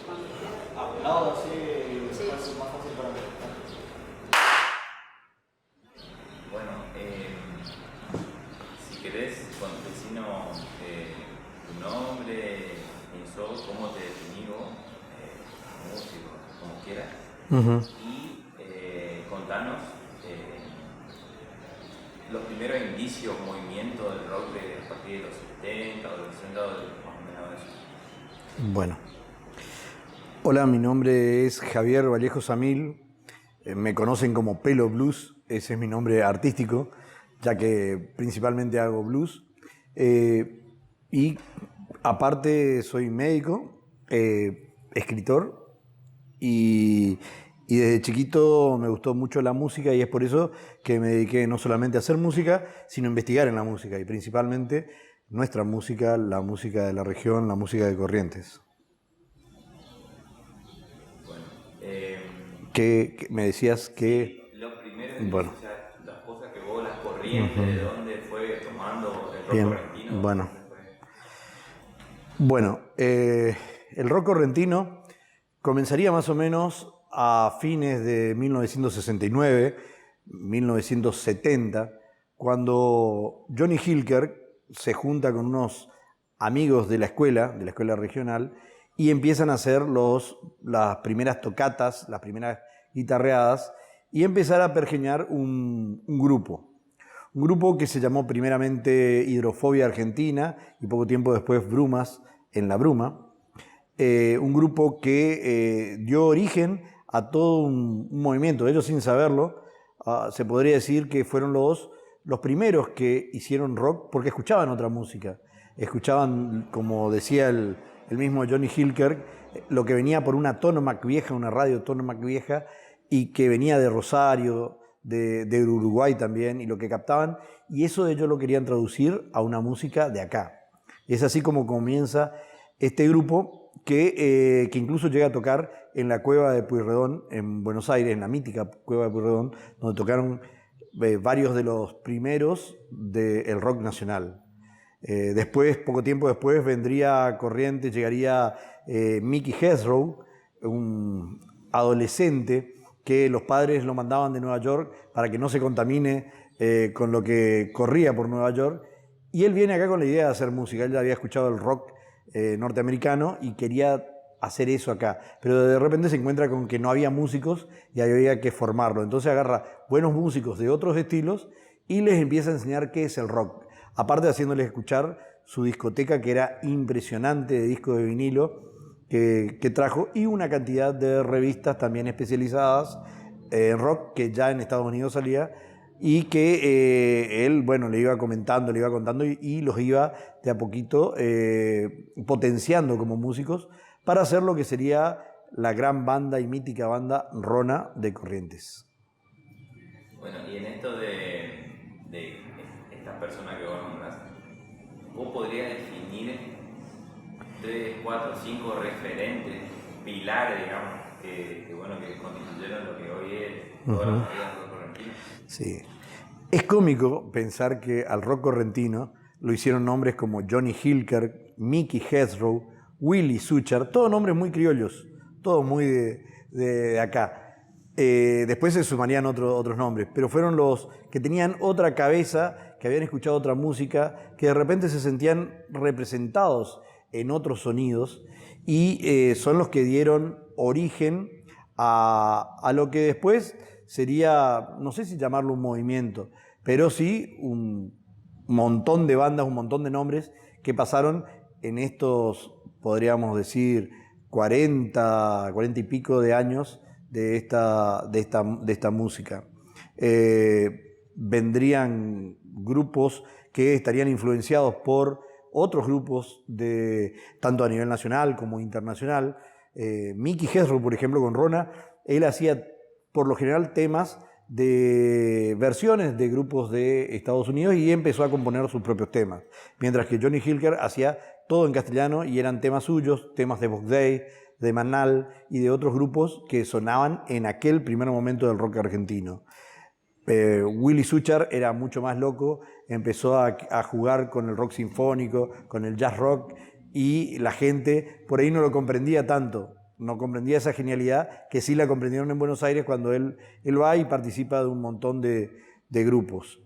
Cuando quieras. Hablado así, Sí. más fácil para mí. Bueno, si querés, decinos tu nombre, quién sos, cómo te definís vos, músico, como quieras, y contanos los primeros indicios, movimientos del rock a partir de los 70 o de los 60 o más o menos eso. Bueno. Hola, mi nombre es Javier Vallejo Samil. Me conocen como Pelo Blues, ese es mi nombre artístico, ya que principalmente hago blues. Y aparte soy médico, escritor y desde chiquito me gustó mucho la música y es por eso que me dediqué no solamente a hacer música, sino a investigar en la música y principalmente nuestra música, la música de la región, la música de Corrientes. Bueno, Que me decías que... lo primero, bueno, o sea, las cosas que vos, las corrientes, de dónde fue tomando el rock bien, correntino. bueno. Bueno, el rock correntino comenzaría más o menos a fines de 1969, 1970, cuando Johnny Hilker se junta con unos amigos de la escuela regional, y empiezan a hacer las primeras tocatas, las primeras guitarreadas, y empezar a pergeñar un grupo que se llamó primeramente Hidrofobia Argentina y poco tiempo después Brumas en la Bruma. Un grupo que dio origen a todo un movimiento. Ellos, sin saberlo, se podría decir que fueron los primeros que hicieron rock porque escuchaban otra música. Escuchaban, como decía el mismo Johnny Hilker, lo que venía por una Tonomac vieja, una radio Tonomac vieja, y que venía de Rosario, de Uruguay también, y lo que captaban, y eso ellos lo querían traducir a una música de acá. Es así como comienza este grupo que incluso llega a tocar en la cueva de Pueyrredón, en Buenos Aires, en la mítica cueva de Pueyrredón, donde tocaron varios de los primeros del rock nacional. Después, poco tiempo después, vendría a Corrientes, llegaría Mickey Hedgerow, un adolescente que los padres lo mandaban de Nueva York para que no se contamine con lo que corría por Nueva York. Y él viene acá con la idea de hacer música. Él había escuchado el rock norteamericano y quería hacer eso acá. Pero de repente se encuentra con que no había músicos y había que formarlo. Entonces agarra buenos músicos de otros estilos y les empieza a enseñar qué es el rock. Aparte de haciéndoles escuchar su discoteca, que era impresionante, de discos de vinilo que trajo, y una cantidad de revistas también especializadas en rock que ya en Estados Unidos salía, y que él, bueno, le iba comentando, le iba contando y los iba de a poquito potenciando como músicos para hacer lo que sería la gran banda y mítica banda Rona de Corrientes. Bueno, y en esto de estas personas que vos nombrás, ¿vos podrías definir 3, 4, 5 referentes, pilares, digamos, que constituyeron lo que hoy es toda la movida del rock correntino? Sí. Es cómico pensar que al rock correntino lo hicieron nombres como Johnny Hilker, Mickey Hedgerow, Willie Suchard, todos nombres muy criollos, todos muy de acá. Después se sumarían otros nombres, pero fueron los que tenían otra cabeza, que habían escuchado otra música, que de repente se sentían representados en otros sonidos, y son los que dieron origen a lo que después sería, no sé si llamarlo un movimiento, pero sí un montón de bandas, un montón de nombres que pasaron en estos, podríamos decir, 40 y pico de años de esta música. Vendrían grupos que estarían influenciados por otros grupos, tanto a nivel nacional como internacional. Mickey Hedgerow, por ejemplo, con Rona, él hacía por lo general temas de versiones de grupos de Estados Unidos y empezó a componer sus propios temas. Mientras que Johnny Hilker hacía todo en castellano y eran temas suyos, temas de Box Day, de Manal y de otros grupos que sonaban en aquel primer momento del rock argentino. Willie Suchard era mucho más loco, empezó a jugar con el rock sinfónico, con el jazz rock, y la gente por ahí no lo comprendía tanto, no comprendía esa genialidad que sí la comprendieron en Buenos Aires cuando él va y participa de un montón de grupos.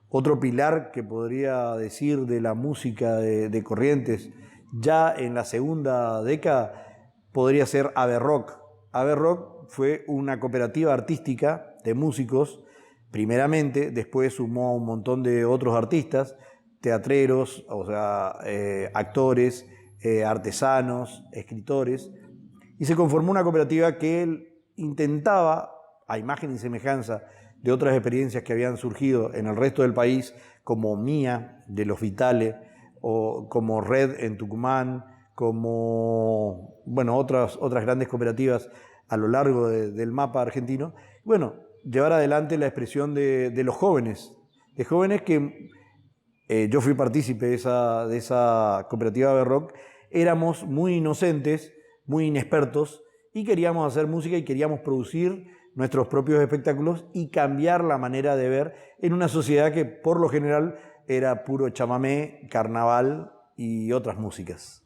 Otro pilar que podría decir de la música de Corrientes ya en la segunda década podría ser Ave Rock. Ave Rock fue una cooperativa artística de músicos, primeramente, después sumó a un montón de otros artistas, teatreros, o sea, actores, artesanos, escritores, y se conformó una cooperativa que intentaba, a imagen y semejanza de otras experiencias que habían surgido en el resto del país, como Mía, de Los Vitales, o como Red en Tucumán, como bueno, otras grandes cooperativas a lo largo del mapa argentino. Bueno, llevar adelante la expresión de los jóvenes, que yo fui partícipe de esa cooperativa de rock, éramos muy inocentes, muy inexpertos, y queríamos hacer música y queríamos producir nuestros propios espectáculos y cambiar la manera de ver en una sociedad que por lo general era puro chamamé, carnaval y otras músicas.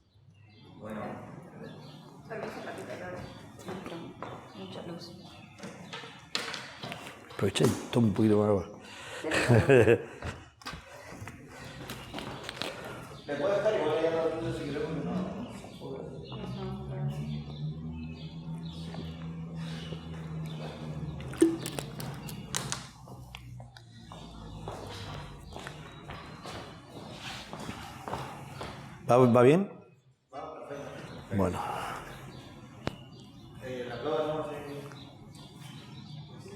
Bueno, mucha luz. Aprovecha y toma un poquito más agua. Le puede estar igual allá la luz si queremos, no. ¿Va bien? Va, perfecto. Bueno. La prueba no sé.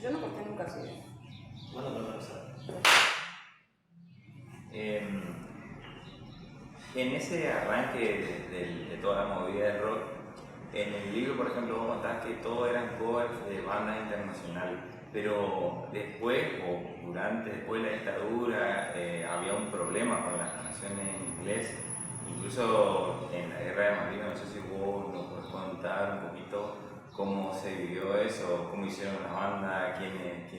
Yo no corté nunca así. Bueno, pero no sé. En ese arranque de toda la movida del rock, en el libro, por ejemplo, vos contás que todo eran covers de bandas internacionales, pero después después de la dictadura, había un problema con las canciones en inglés. Incluso en la Guerra de Malvinas, no sé si vos nos podés contar un poquito cómo se vivió eso, cómo hicieron la banda, quiénes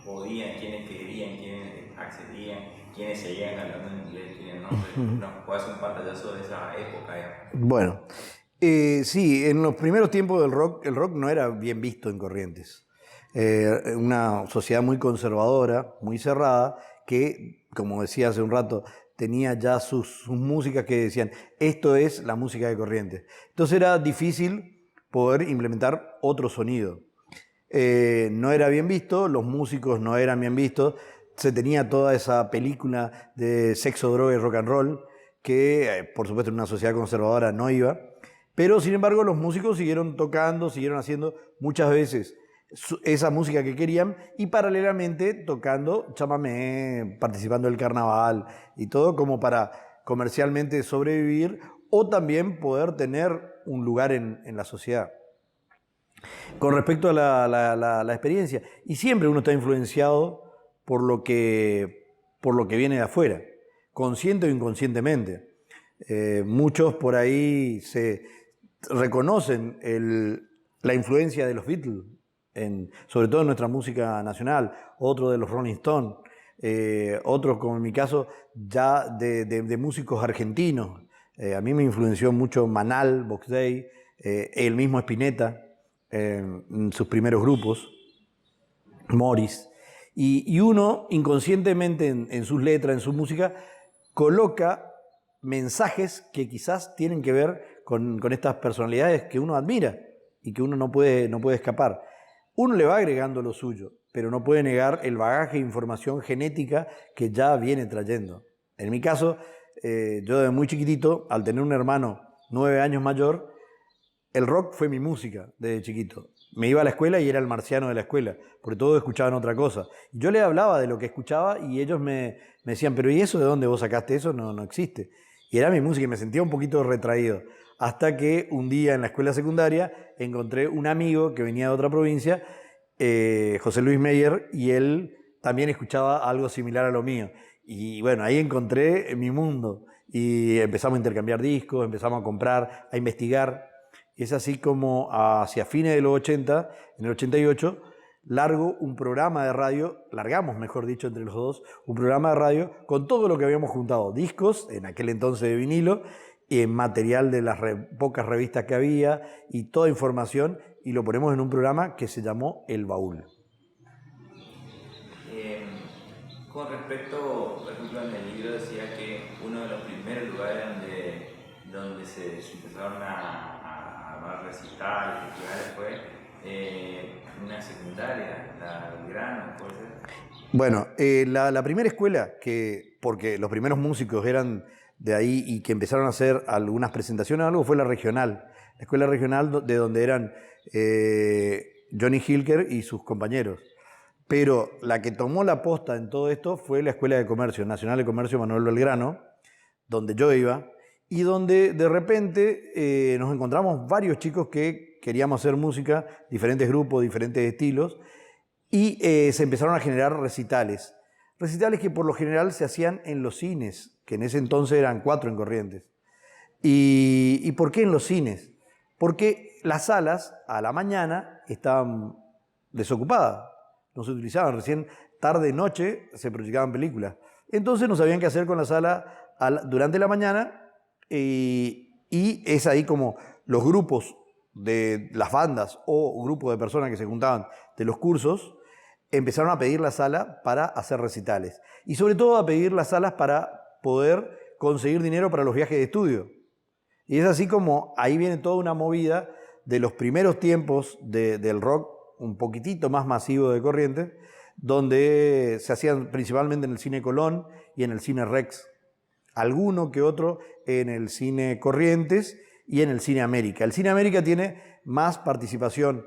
podían, quiénes querían, quiénes accedían, quiénes seguían cantando en inglés, quiénes no. Nos puede hacer un pantallazo de esa época ya. Bueno, sí, en los primeros tiempos del rock, el rock no era bien visto en Corrientes. Una sociedad muy conservadora, muy cerrada, que, como decía hace un rato, tenía ya sus músicas que decían, esto es la música de Corrientes. Entonces era difícil poder implementar otro sonido. No era bien visto, los músicos no eran bien vistos, se tenía toda esa película de sexo, droga y rock and roll, que por supuesto en una sociedad conservadora no iba, pero sin embargo los músicos siguieron tocando, siguieron haciendo muchas veces esa música que querían y paralelamente tocando chamamé, participando del carnaval y todo como para comercialmente sobrevivir o también poder tener un lugar en la sociedad. Con respecto a la experiencia, y siempre uno está influenciado por lo que viene de afuera, consciente o inconscientemente. Muchos por ahí se reconocen la influencia de los Beatles, sobre todo en nuestra música nacional, otros de los Rolling Stones, otros como en mi caso ya de músicos argentinos. A mí me influenció mucho Manal, Box Day, el mismo Spinetta, en sus primeros grupos, Morris, y uno inconscientemente en sus letras, en su música, coloca mensajes que quizás tienen que ver con estas personalidades que uno admira y que uno no puede escapar. Uno le va agregando lo suyo, pero no puede negar el bagaje de información genética que ya viene trayendo. En mi caso, yo desde muy chiquitito, al tener un hermano 9 años mayor, el rock fue mi música desde chiquito. Me iba a la escuela y era el marciano de la escuela, porque todos escuchaban otra cosa. Yo les hablaba de lo que escuchaba y ellos me decían, pero ¿y eso de dónde vos sacaste eso? No existe. Y era mi música y me sentía un poquito retraído. Hasta que un día en la escuela secundaria encontré un amigo que venía de otra provincia, José Luis Meyer, y él también escuchaba algo similar a lo mío. Y bueno, ahí encontré mi mundo y empezamos a intercambiar discos, empezamos a comprar, a investigar. Y es así como hacia fines de los 80, en el 88, largamos, mejor dicho, entre los dos, un programa de radio con todo lo que habíamos juntado, discos, en aquel entonces de vinilo, material de las pocas revistas que había y toda información, y lo ponemos en un programa que se llamó El Baúl. Con respecto, por ejemplo, en el libro decía que uno de los primeros lugares donde se empezaron a armar recitales, festivales, fue una secundaria, la Belgrano, ¿puede ser? Bueno, la primera escuela, porque los primeros músicos eran de ahí y que empezaron a hacer algunas presentaciones, algo fue la regional. La escuela regional de donde eran Johnny Hilker y sus compañeros. Pero la que tomó la posta en todo esto fue la Escuela de Comercio, Nacional de Comercio Manuel Belgrano, donde yo iba, y donde de repente nos encontramos varios chicos que queríamos hacer música, diferentes grupos, diferentes estilos, y se empezaron a generar recitales. Recitales que por lo general se hacían en los cines, que en ese entonces eran 4 en Corrientes. ¿Y por qué en los cines? Porque las salas a la mañana estaban desocupadas, no se utilizaban, recién tarde-noche se proyectaban películas. Entonces no sabían qué hacer con la sala durante la mañana y es ahí como los grupos de las bandas o grupos de personas que se juntaban de los cursos empezaron a pedir la sala para hacer recitales y sobre todo a pedir las salas para poder conseguir dinero para los viajes de estudio. Y es así como ahí viene toda una movida de los primeros tiempos del rock un poquitito más masivo de Corrientes, donde se hacían principalmente en el Cine Colón y en el Cine Rex. Alguno que otro en el Cine Corrientes y en el Cine América. El Cine América tiene más participación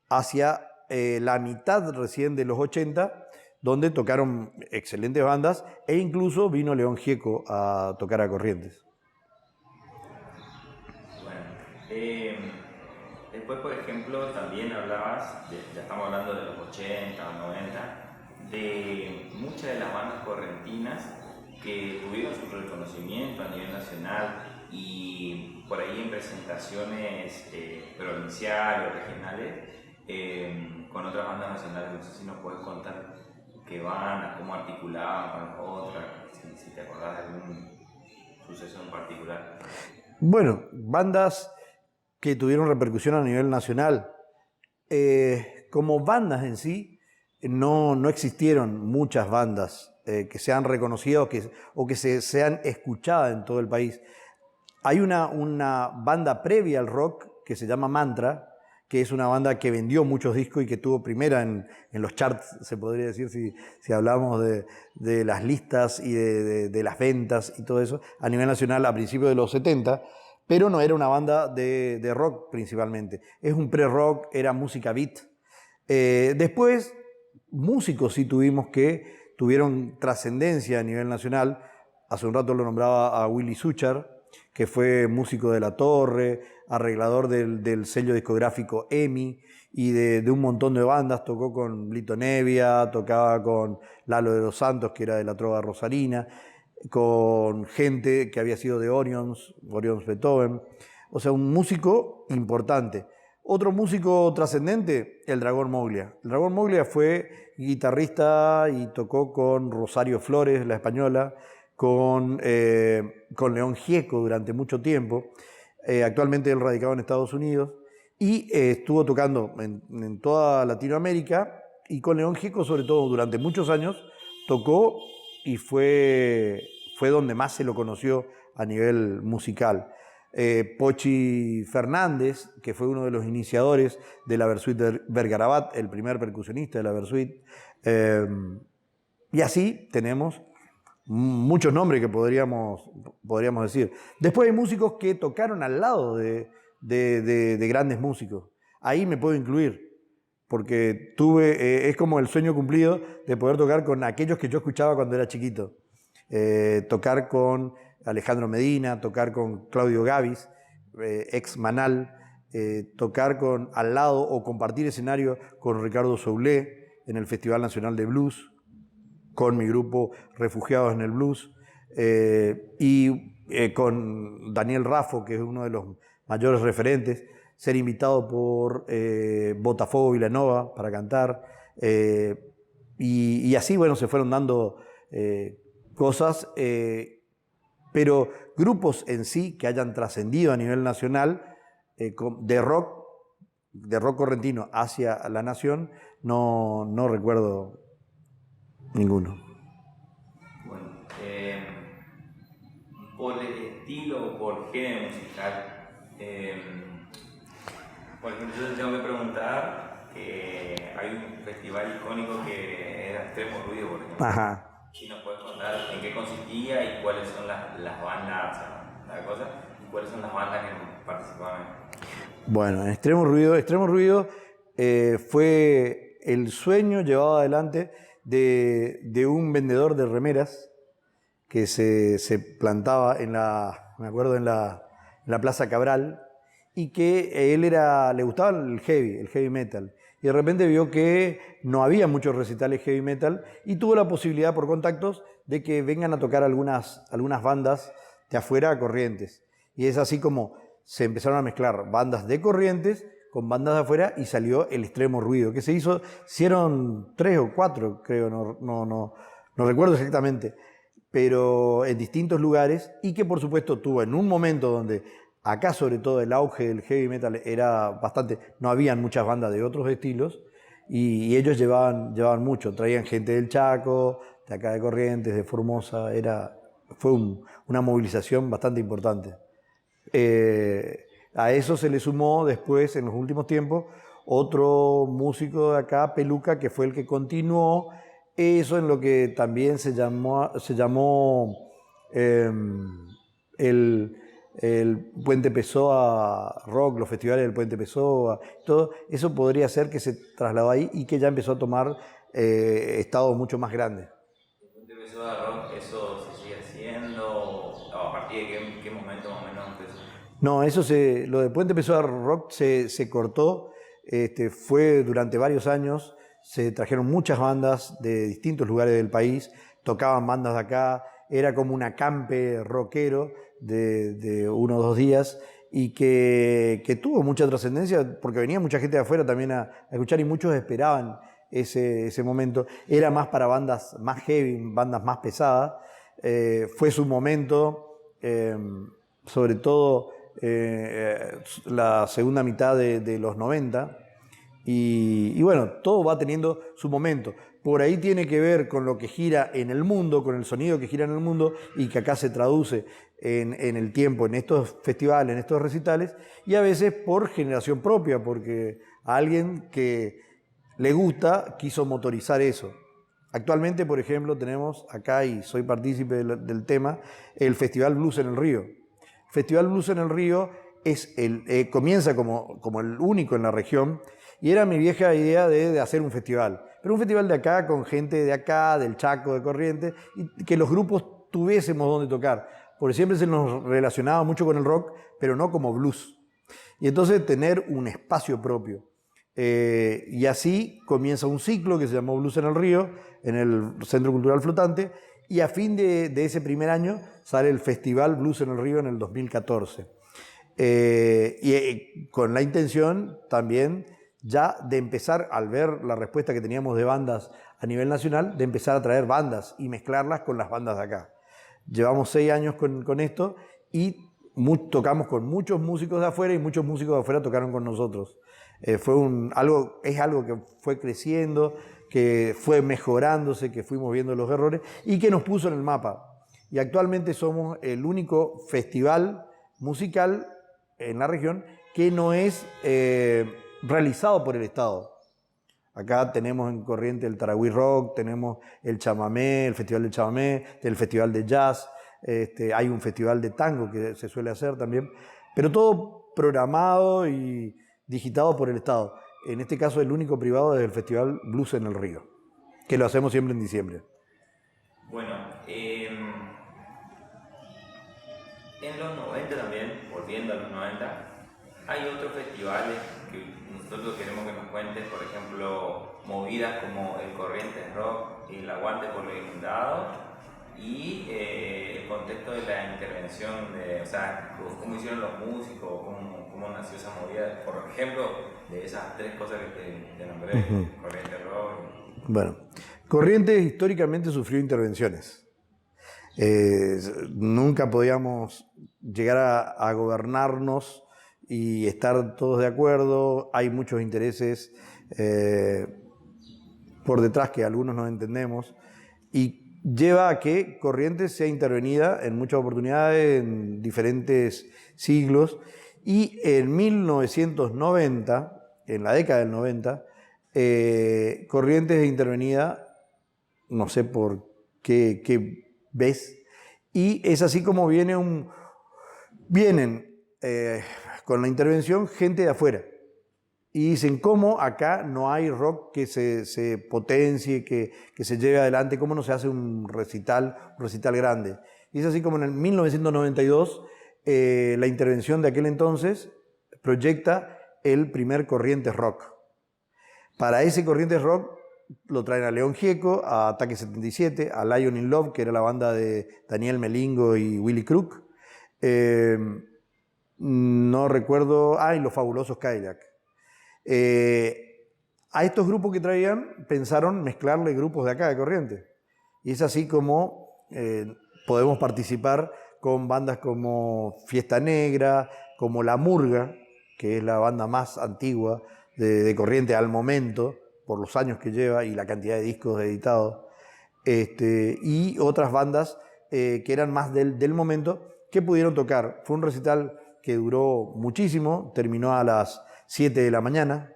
hacia la mitad recién de los 80, donde tocaron excelentes bandas e incluso vino León Gieco a tocar a Corrientes. Bueno, después, por ejemplo, también hablabas, ya estamos hablando de los 80 o 90, de muchas de las bandas correntinas que tuvieron su reconocimiento a nivel nacional y por ahí en presentaciones provinciales o regionales con otras bandas nacionales. No sé si nos puedes contar qué bandas, cómo articulaban con las otras, si te acordás de algún suceso en particular. Bueno, bandas que tuvieron repercusión a nivel nacional. Como bandas en sí, no existieron muchas bandas que sean reconocidas o que sean escuchadas en todo el país. Hay una banda previa al rock que se llama Mantra, que es una banda que vendió muchos discos y que tuvo primera en los charts, se podría decir, si hablamos de las listas y de las ventas y todo eso, a nivel nacional a principios de los 70, pero no era una banda de rock principalmente. Es un pre-rock, era música beat. Después, músicos sí tuvimos que tuvieron trascendencia a nivel nacional. Hace un rato lo nombraba a Willy Suchar, que fue músico de La Torre, arreglador del sello discográfico EMI y de un montón de bandas. Tocó con Lito Nevia, tocaba con Lalo de los Santos, que era de la Trova Rosarina, con gente que había sido de Orions Beethoven. O sea, un músico importante. Otro músico trascendente, el Dragón Moglia. El Dragón Moglia fue guitarrista y tocó con Rosario Flores, la española, con León Gieco durante mucho tiempo. Actualmente él radicado en Estados Unidos y estuvo tocando en toda Latinoamérica y con León Gieco sobre todo durante muchos años tocó y fue donde más se lo conoció a nivel musical. Pochi Fernández, que fue uno de los iniciadores de la Versuit de Vergarabat, el primer percusionista de la Versuit. Y así tenemos muchos nombres que podríamos decir. Después hay músicos que tocaron al lado de grandes músicos. Ahí me puedo incluir, porque es como el sueño cumplido de poder tocar con aquellos que yo escuchaba cuando era chiquito. Tocar con Alejandro Medina, tocar con Claudio Gavis, ex Manal, tocar al lado o compartir escenario con Ricardo Soulé en el Festival Nacional de Blues, con mi grupo Refugiados en el Blues, y con Daniel Raffo, que es uno de los mayores referentes, ser invitado por Botafogo Vilanova para cantar, y así, bueno, se fueron dando cosas Pero grupos en sí que hayan trascendido a nivel nacional, de rock correntino hacia la nación, no recuerdo ninguno. Bueno, por el estilo o por género musical, por ejemplo, yo te tengo que preguntar que hay un festival icónico que era Extremo Ruido, por ejemplo. Ajá. Si nos puedes contar en qué consistía y cuáles son las bandas, o sea, la cosa, y cuáles son las bandas que participaban. Bueno, Extremo Ruido fue el sueño llevado adelante de un vendedor de remeras que se plantaba me acuerdo, en la Plaza Cabral, y que le gustaba el heavy metal. Y de repente vio que no había muchos recitales heavy metal y tuvo la posibilidad por contactos de que vengan a tocar algunas bandas de afuera a Corrientes. Y es así como se empezaron a mezclar bandas de Corrientes con bandas de afuera y salió el Extremo Ruido, que hicieron 3 o 4, creo, no recuerdo exactamente, pero en distintos lugares, y que por supuesto tuvo en un momento donde acá sobre todo el auge del heavy metal era bastante, no habían muchas bandas de otros estilos, y ellos llevaban mucho, traían gente del Chaco, de acá de Corrientes, de Formosa, fue una movilización bastante importante. A eso se le sumó después, en los últimos tiempos, otro músico de acá, Peluca, que fue el que continuó eso en lo que también se llamó el Puente Pessoa Rock, los festivales del Puente Pessoa, todo eso podría ser que se trasladó ahí y que ya empezó a tomar estados mucho más grandes. ¿El Puente Pessoa Rock, eso se sigue haciendo? ¿A partir de qué momento más o menos empezó? No, lo de Puente Pessoa Rock se cortó, fue durante varios años, se trajeron muchas bandas de distintos lugares del país, tocaban bandas de acá, era como un acampe rockero de 1 o 2 días y que tuvo mucha trascendencia porque venía mucha gente de afuera también a escuchar y muchos esperaban ese momento. Era más para bandas más heavy, bandas más pesadas. Fue su momento, sobre todo la segunda mitad de los 90. Y bueno, todo va teniendo su momento. Por ahí tiene que ver con lo que gira en el mundo, con el sonido que gira en el mundo y que acá se traduce en el tiempo, en estos festivales, en estos recitales, y a veces por generación propia, porque a alguien que le gusta quiso motorizar eso. Actualmente, por ejemplo, tenemos acá, y soy partícipe del tema, el Festival Blues en el Río. El Festival Blues en el Río comienza como el único en la región, y era mi vieja idea de hacer un festival. Pero un festival de acá, con gente de acá, del Chaco, de Corrientes, y que los grupos tuviésemos donde tocar. Porque siempre se nos relacionaba mucho con el rock, pero no como blues. Y entonces tener un espacio propio. Y así comienza un ciclo que se llamó Blues en el Río, en el Centro Cultural Flotante, y a fin de ese primer año sale el Festival Blues en el Río en el 2014. Y con la intención también ya de empezar, al ver la respuesta que teníamos de bandas a nivel nacional, de empezar a traer bandas y mezclarlas con las bandas de acá. Llevamos 6 años con esto y tocamos con muchos músicos de afuera y muchos músicos de afuera tocaron con nosotros. Es algo que fue creciendo, que fue mejorándose, que fuimos viendo los errores y que nos puso en el mapa. Y actualmente somos el único festival musical en la región que no es realizado por el Estado. Acá tenemos en Corrientes el Tarahui Rock, tenemos el chamamé, el Festival del Chamamé, el Festival de Jazz, hay un festival de tango que se suele hacer también, pero todo programado y digitado por el Estado. En este caso el único privado es el Festival Blues en el Río, que lo hacemos siempre en diciembre. Bueno, en los 90 también, volviendo a los 90, hay otros festivales que nosotros queremos que nos cuentes, por ejemplo, movidas como el Corrientes Rock y el Aguante por lo Inundado, y el contexto de la intervención, o sea, cómo hicieron los músicos, cómo nació esa movida, por ejemplo, de esas 3 cosas que te nombré, Corrientes Rock. Bueno, Corrientes históricamente sufrió intervenciones. Nunca podíamos llegar a gobernarnos y estar todos de acuerdo. Hay muchos intereses por detrás que algunos no entendemos y lleva a que Corrientes sea intervenida en muchas oportunidades, en diferentes siglos, y en 1990, en la década del 90, Corrientes es intervenida, no sé por qué ves, y es así como vienen con la intervención gente de afuera. Y dicen, ¿cómo acá no hay rock que se potencie, que se lleve adelante? ¿Cómo no se hace un recital grande? Y es así como en el 1992, la intervención de aquel entonces proyecta el primer Corrientes Rock. Para ese Corrientes Rock lo traen a León Gieco, a Ataque 77, a Lion in Love, que era la banda de Daniel Melingo y Willy Crook. No recuerdo... y los Fabulosos Cadillac. A estos grupos que traían pensaron mezclarle grupos de acá de Corrientes, y es así como podemos participar con bandas como Fiesta Negra, como La Murga, que es la banda más antigua de Corrientes al momento, por los años que lleva y la cantidad de discos editados, y otras bandas que eran más del momento, que pudieron tocar. Fue un recital que duró muchísimo, terminó a las 7 de la mañana,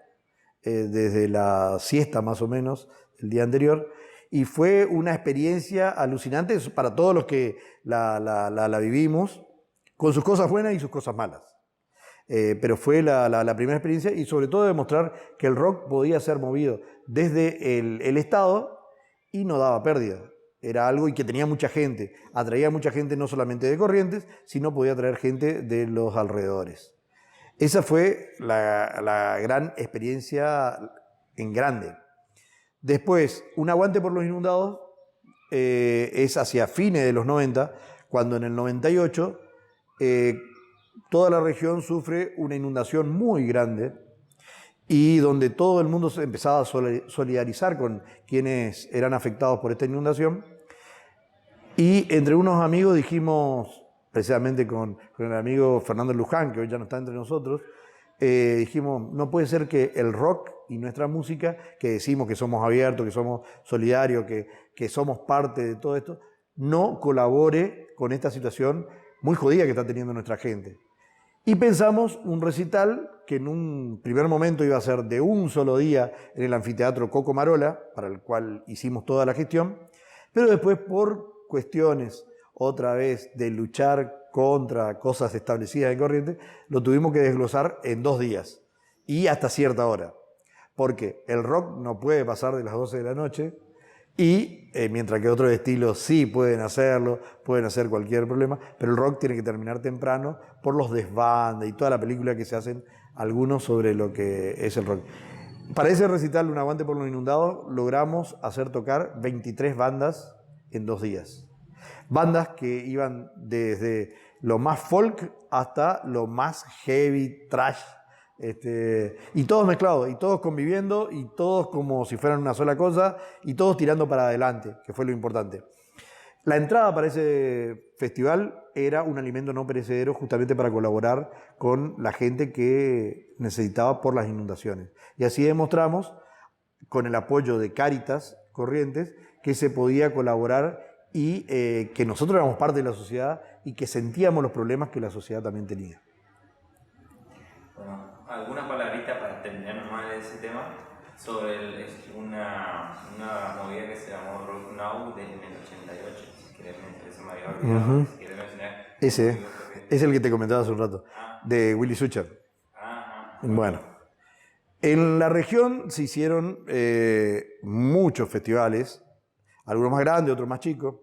desde la siesta más o menos, el día anterior, y fue una experiencia alucinante para todos los que la vivimos, con sus cosas buenas y sus cosas malas. Pero fue la primera experiencia, y sobre todo demostrar que el rock podía ser movido desde el Estado y no daba pérdida. Era algo y que tenía mucha gente, atraía mucha gente no solamente de Corrientes, sino podía atraer gente de los alrededores. Esa fue la gran experiencia en grande. Después, Un Aguante por los Inundados es hacia fines de los 90, cuando en el 98 toda la región sufre una inundación muy grande y donde todo el mundo se empezaba a solidarizar con quienes eran afectados por esta inundación. Y entre unos amigos dijimos, precisamente con el amigo Fernando Luján, que hoy ya no está entre nosotros, dijimos, no puede ser que el rock y nuestra música, que decimos que somos abiertos, que somos solidarios, que somos parte de todo esto, no colabore con esta situación muy jodida que está teniendo nuestra gente. Y pensamos un recital que en un primer momento iba a ser de un solo día en el anfiteatro Coco Marola, para el cual hicimos toda la gestión, pero después por cuestiones otra vez de luchar contra cosas establecidas en Corrientes, lo tuvimos que desglosar en 2 días y hasta cierta hora, porque el rock no puede pasar de las 12 de la noche y mientras que otros estilos sí pueden hacerlo, pueden hacer cualquier problema, pero el rock tiene que terminar temprano por los desbandes y toda la película que se hacen algunos sobre lo que es el rock. Para ese recital, Un Aguante por los Inundados, logramos hacer tocar 23 bandas en 2 días. Bandas que iban desde lo más folk hasta lo más heavy, trash, y todos mezclados, y todos conviviendo, y todos como si fueran una sola cosa, y todos tirando para adelante, que fue lo importante. La entrada para ese festival era un alimento no perecedero justamente para colaborar con la gente que necesitaba por las inundaciones. Y así demostramos, con el apoyo de Cáritas Corrientes, que se podía colaborar y que nosotros éramos parte de la sociedad y que sentíamos los problemas que la sociedad también tenía. Bueno, alguna palabrita para terminar nomás de ese tema sobre una movida que se llamó Rock Now desde el 88. Si querés, se me había olvidado. Si querés mencionar. Ese es el que te comentaba hace un rato, de Willy Sucher. Bueno, en la región se hicieron muchos festivales, algunos más grandes, otros más chicos.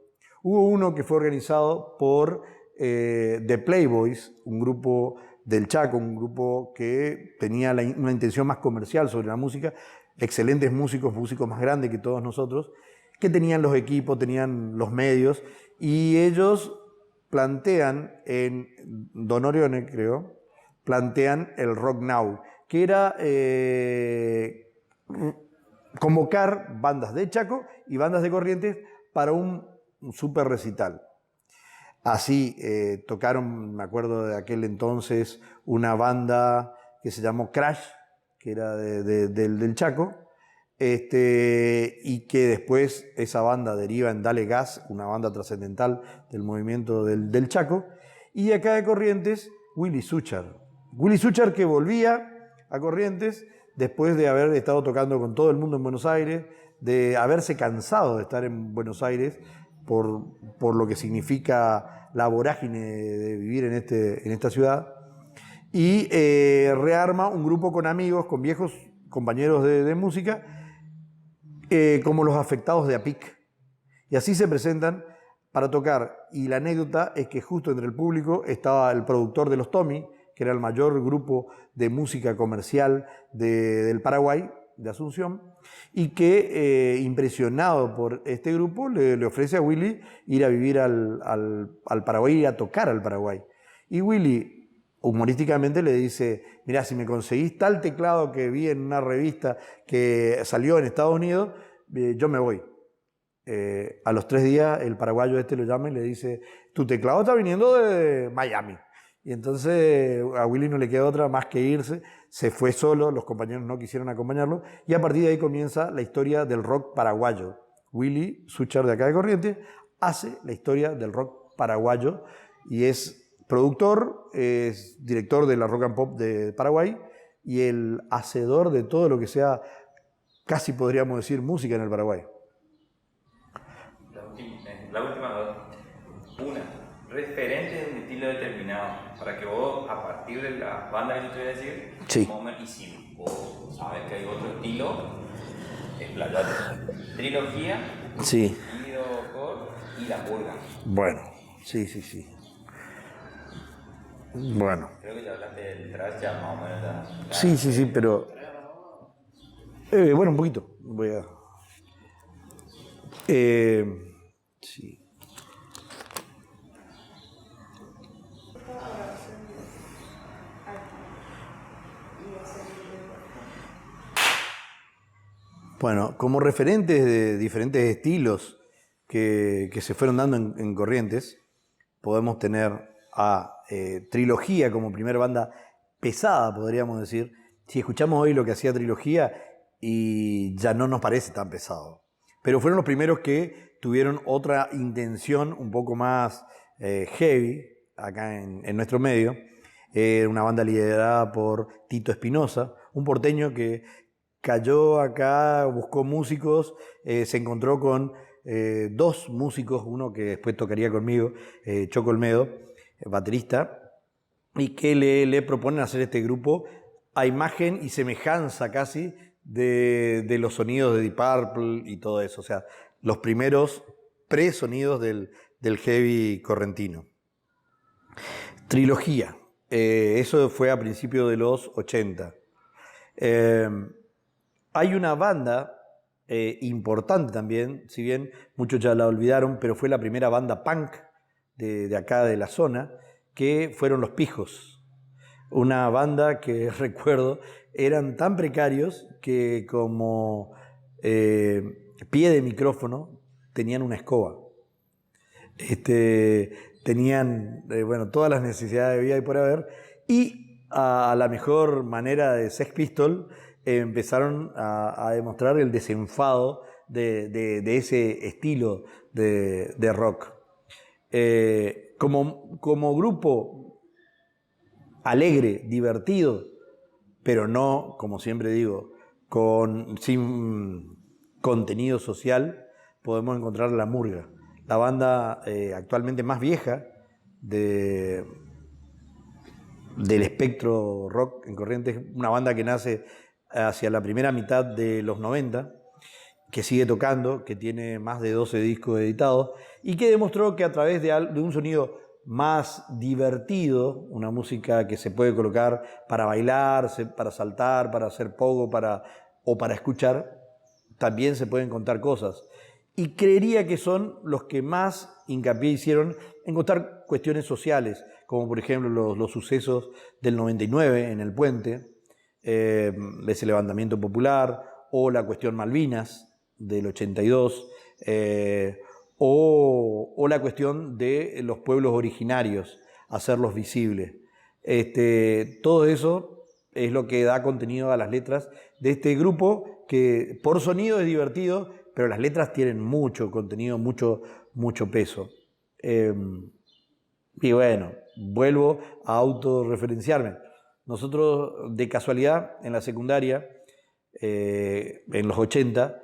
Hubo uno que fue organizado por The Playboys, un grupo del Chaco, un grupo que tenía una intención más comercial sobre la música, excelentes músicos más grandes que todos nosotros, que tenían los equipos, tenían los medios, y ellos plantean, en Don Orione creo, plantean el Rock Now, que era convocar bandas de Chaco y bandas de Corrientes para un super recital. Así tocaron, me acuerdo de aquel entonces, una banda que se llamó Crash, que era del Chaco, y que después esa banda deriva en Dale Gas, una banda trascendental del movimiento del Chaco, y de acá de Corrientes, Willy Suchar. Willy Suchar, que volvía a Corrientes después de haber estado tocando con todo el mundo en Buenos Aires, de haberse cansado de estar en Buenos Aires por lo que significa la vorágine de vivir en esta ciudad, y rearma un grupo con amigos, con viejos compañeros de música, como los Afectados de APIC. Y así se presentan para tocar. Y la anécdota es que justo entre el público estaba el productor de los Tommy, que era el mayor grupo de música comercial del Paraguay, de Asunción, y que, impresionado por este grupo, le ofrece a Willy ir a vivir al Paraguay, ir a tocar al Paraguay. Y Willy, humorísticamente, le dice: mirá, si me conseguís tal teclado que vi en una revista que salió en Estados Unidos, yo me voy. A los 3 días el paraguayo lo llama y le dice: tu teclado está viniendo de Miami. Y entonces a Willy no le queda otra más que irse, se fue solo, los compañeros no quisieron acompañarlo, y a partir de ahí comienza la historia del rock paraguayo. Willy Suchar, de acá de Corrientes, hace la historia del rock paraguayo y es productor, es director de la Rock and Pop de Paraguay y el hacedor de todo lo que sea, casi podríamos decir, música en el Paraguay. La última dos. Una, referente de un estilo determinado, para que vos, a partir de la banda que yo te voy a decir, sí. Y si vos sabes que hay otro estilo, explayate. Trilogía, sí. Core y La Purga. Bueno, sí. Bueno. Creo que ya hablaste del thrash, ya más o menos. Sí, pero... bueno, un poquito. Voy a... sí. Bueno, como referentes de diferentes estilos que se fueron dando en Corrientes, podemos tener a Trilogía como primera banda pesada, podríamos decir. Si escuchamos hoy lo que hacía Trilogía, y ya no nos parece tan pesado. Pero fueron los primeros que tuvieron otra intención un poco más heavy acá en nuestro medio. Una banda liderada por Tito Espinosa, un porteño que cayó acá, buscó músicos, se encontró con 2 músicos, uno que después tocaría conmigo, Choco Olmedo, baterista, y que le proponen hacer este grupo a imagen y semejanza casi de los sonidos de Deep Purple y todo eso, o sea, los primeros pre-sonidos del heavy correntino. Trilogía, eso fue a principios de los 80. Hay una banda importante también, si bien muchos ya la olvidaron, pero fue la primera banda punk de acá de la zona, que fueron Los Pijos. Una banda que recuerdo eran tan precarios que como pie de micrófono tenían una escoba. Tenían todas las necesidades de vida y por haber, y a la mejor manera de Sex Pistols empezaron a demostrar el desenfado de ese estilo de rock. Como grupo alegre, divertido, pero no, como siempre digo, sin contenido social, podemos encontrar La Murga, la banda actualmente más vieja del espectro rock en Corrientes, una banda que nace hacia la primera mitad de los 90, que sigue tocando, que tiene más de 12 discos editados y que demostró que a través de un sonido más divertido, una música que se puede colocar para bailar, para saltar, para hacer pogo o para escuchar, también se pueden contar cosas. Y creería que son los que más hincapié hicieron en contar cuestiones sociales, como por ejemplo los sucesos del 99 en el Puente, ese levantamiento popular, o la cuestión Malvinas del 82, o la cuestión de los pueblos originarios, hacerlos visibles. Todo eso es lo que da contenido a las letras de este grupo, que por sonido es divertido, pero las letras tienen mucho contenido, mucho peso. Y bueno, vuelvo a autorreferenciarme. Nosotros, de casualidad, en la secundaria, en los 80,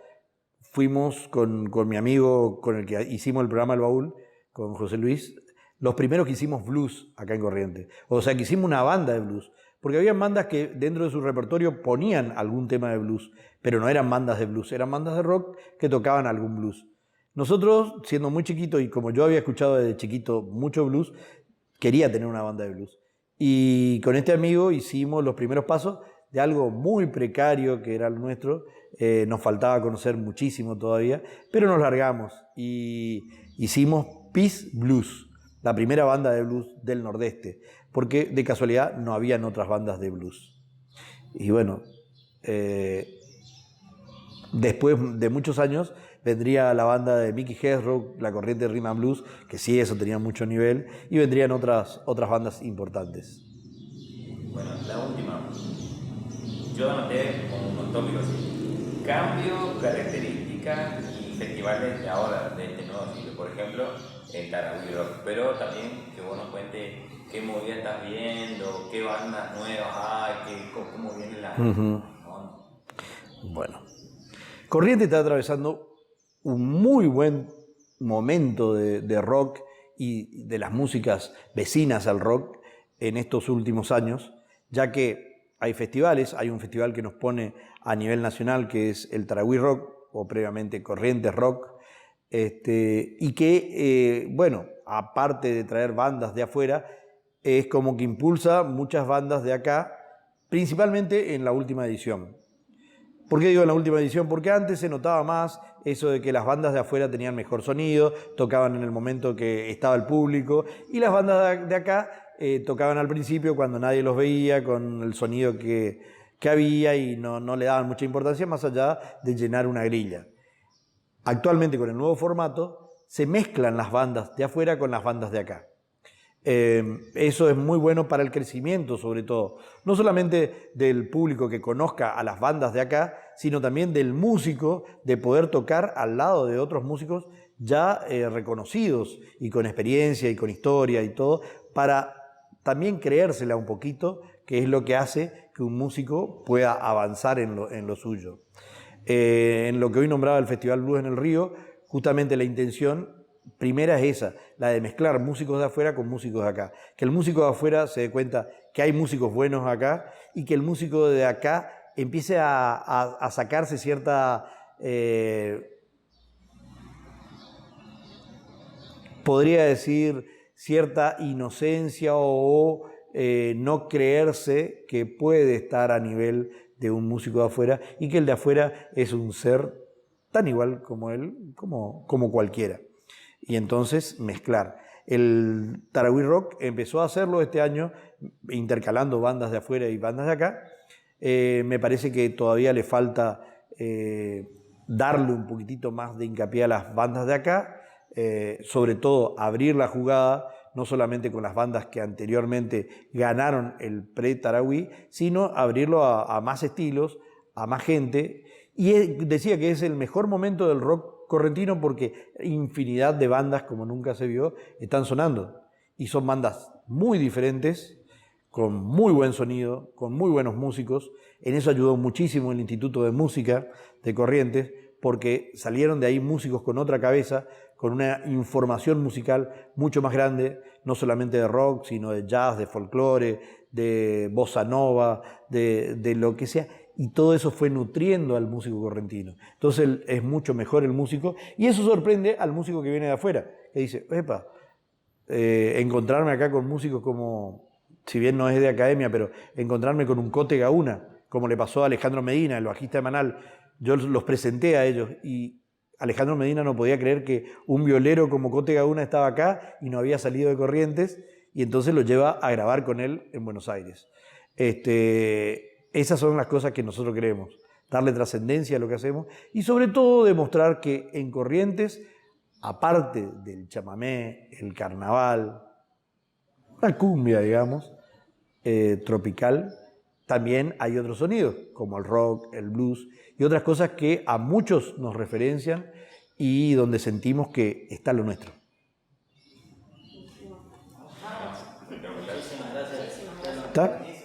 fuimos con mi amigo con el que hicimos el programa El Baúl, con José Luis, los primeros que hicimos blues acá en Corrientes. O sea, que hicimos una banda de blues. Porque había bandas que dentro de su repertorio ponían algún tema de blues, pero no eran bandas de blues, eran bandas de rock que tocaban algún blues. Nosotros, siendo muy chiquitos, y como yo había escuchado desde chiquito mucho blues, quería tener una banda de blues. Y con este amigo hicimos los primeros pasos de algo muy precario que era el nuestro. Nos faltaba conocer muchísimo todavía, pero nos largamos y hicimos Peace Blues, la primera banda de blues del Nordeste, porque de casualidad no habían otras bandas de blues. Y bueno, después de muchos años vendría la banda de Mickey Hedrock, la corriente Rhythm and Blues, que sí, eso tenía mucho nivel, y vendrían otras bandas importantes. Bueno, la última. Yo anoté como unos tópicos: cambio, características y festivales de ahora, de este nuevo siglo. Por ejemplo, el Tarahui Rock. Pero también que vos nos cuentes qué movida estás viendo, qué bandas nuevas hay, cómo viene la... Bueno, Corrientes está atravesando un muy buen momento de rock y de las músicas vecinas al rock en estos últimos años, ya que hay festivales. Hay un festival que nos pone a nivel nacional, que es el Tarahui Rock, o previamente Corrientes Rock, y que, bueno, aparte de traer bandas de afuera, es como que impulsa muchas bandas de acá, principalmente en la última edición. ¿Por qué digo en la última edición? Porque antes se notaba más eso de que las bandas de afuera tenían mejor sonido, tocaban en el momento que estaba el público, y las bandas de acá tocaban al principio cuando nadie los veía, con el sonido que había, y no le daban mucha importancia más allá de llenar una grilla. Actualmente, con el nuevo formato, se mezclan las bandas de afuera con las bandas de acá. Eso es muy bueno para el crecimiento, sobre todo, no solamente del público que conozca a las bandas de acá, sino también del músico, de poder tocar al lado de otros músicos ya reconocidos y con experiencia y con historia y todo, para también creérsela un poquito, que es lo que hace que un músico pueda avanzar en lo suyo. En lo que hoy nombraba el Festival Blues en el Río, justamente la intención primera es esa, la de mezclar músicos de afuera con músicos de acá. Que el músico de afuera se dé cuenta que hay músicos buenos acá, y que el músico de acá empiece a sacarse cierta, podría decir, cierta inocencia o no creerse que puede estar a nivel de un músico de afuera, y que el de afuera es un ser tan igual como él, como cualquiera. Y entonces mezclar. El Tarahui Rock empezó a hacerlo este año, intercalando bandas de afuera y bandas de acá. Me parece que todavía le falta darle un poquitito más de hincapié a las bandas de acá, sobre todo abrir la jugada, no solamente con las bandas que anteriormente ganaron el pre-Tarahui, sino abrirlo a más estilos, a más gente. Y decía que es el mejor momento del rock correntino porque infinidad de bandas, como nunca se vio, están sonando. Y son bandas muy diferentes, con muy buen sonido, con muy buenos músicos. En eso ayudó muchísimo el Instituto de Música de Corrientes, porque salieron de ahí músicos con otra cabeza, con una información musical mucho más grande, no solamente de rock, sino de jazz, de folclore, de bossa nova, de lo que sea. Y todo eso fue nutriendo al músico correntino. Entonces es mucho mejor el músico, y eso sorprende al músico que viene de afuera, que dice, epa, encontrarme acá con músicos como, si bien no es de academia, pero encontrarme con un Cote Gauna, como le pasó a Alejandro Medina, el bajista de Manal. Yo los presenté a ellos y Alejandro Medina no podía creer que un violero como Cote Gauna estaba acá y no había salido de Corrientes, y entonces lo lleva a grabar con él en Buenos Aires. Esas son las cosas que nosotros queremos, darle trascendencia a lo que hacemos, y sobre todo demostrar que en Corrientes aparte del chamamé, el carnaval, la cumbia, digamos, tropical, también hay otros sonidos, como el rock, el blues y otras cosas que a muchos nos referencian y donde sentimos que está lo nuestro. Muchísimas gracias. ¿Está?